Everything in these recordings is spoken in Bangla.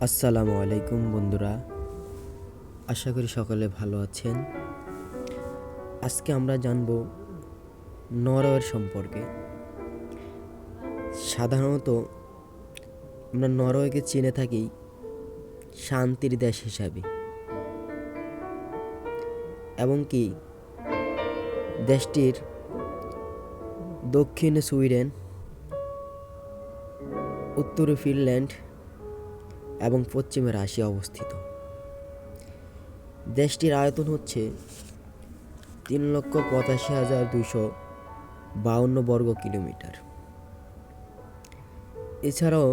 আসসালামু আলাইকুম বন্ধুরা, আশা করি সকলে ভালো আছেন। আজকে আমরা জানব নরওয়ের সম্পর্কে। সাধারণত আমরা নরওয়েকে চিনে থাকি শান্তির দেশ হিসাবে, এবং কি দেশটির দক্ষিণে সুইডেন, উত্তরে ফিনল্যান্ড এবং পশ্চিমে রাশিয়া অবস্থিত। দেশটির আয়তন হচ্ছে 3,85,252 বর্গ কিলোমিটার। এছাড়াও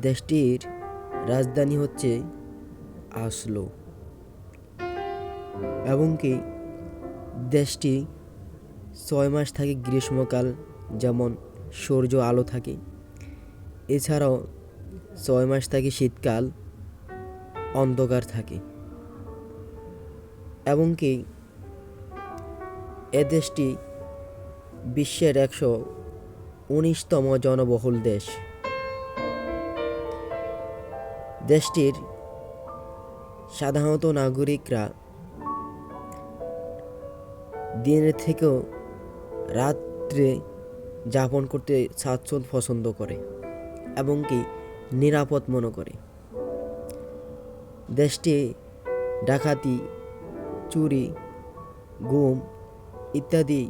দেশটির রাজধানী হচ্ছে আসলো, এবং কি দেশটি 6 মাস থাকে গ্রীষ্মকাল, যেমন সূর্য আলো থাকে। এছাড়াও 6 মাস থাকে শীতকাল, অন্ধকার থাকে। এবং কি এ দেশটি বিশ্বের 119তম জনবহুল দেশ। দেশটির সাধারণত নাগরিকরা দিনের থেকেও রাত্রে যাপন করতে স্বাচ্ছন্দ্য পছন্দ করে এবং কি নিরাপদ মনে করে। দেশটি ডাকাতি, চুরি, গুম ইত্যাদি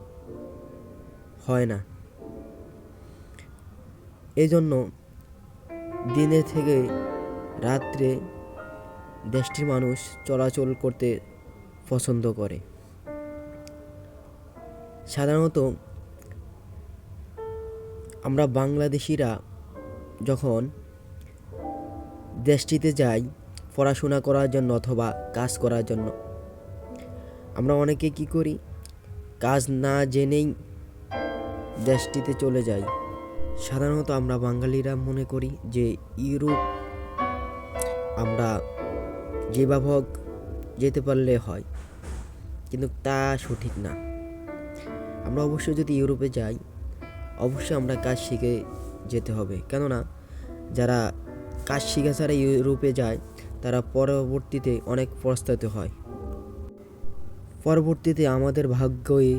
হয় না। এজন্য দিনের থেকে রাত্রে দেশটির মানুষ চলাচল করতে পছন্দ করে। সাধারণত আমরা বাংলাদেশিরা যখন দেশটিতে যাই পড়াশোনা করার জন্য অথবা কাজ করার জন্য, আমরা অনেকে কি করি, কাজ না জেনেই দেশটিতে চলে যাই। সাধারণত আমরা বাঙালিরা মনে করি যে ইউরোপ আমরা যেভাবে হোক যেতে পারলে হয়, কিন্তু তা সঠিক না। আমরা অবশ্যই যদি ইউরোপে যাই, অবশ্যই আমরা কাজ শিখে যেতে হবে। কেননা যারা কাজ শিখা ছাড়া ইউরোপে যায়, তারা পরবর্তীতে অনেক পস্তাতে হয়। পরবর্তীতে আমাদের ভাগ্যই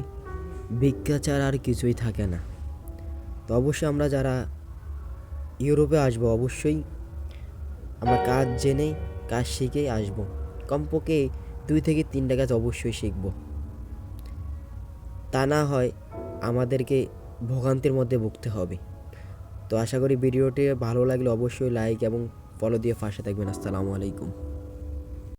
ভিক্ষা ছাড়া আর কিছুই থাকে না। তো অবশ্যই আমরা যারা ইউরোপে আসবো, অবশ্যই আমরা কাজ জেনে কাজ শিখেই আসবো। কমপক্ষে 2 থেকে 3টা কাজ অবশ্যই শিখব। তা না হয় আমাদেরকে ভোগান্তির মধ্যে ভুগতে হবে। তো আশা করি ভিডিওটি ভালো লাগলে অবশ্যই লাইক এবং ফলো দিয়ে পাশে থাকবেন। আসসালামু আলাইকুম।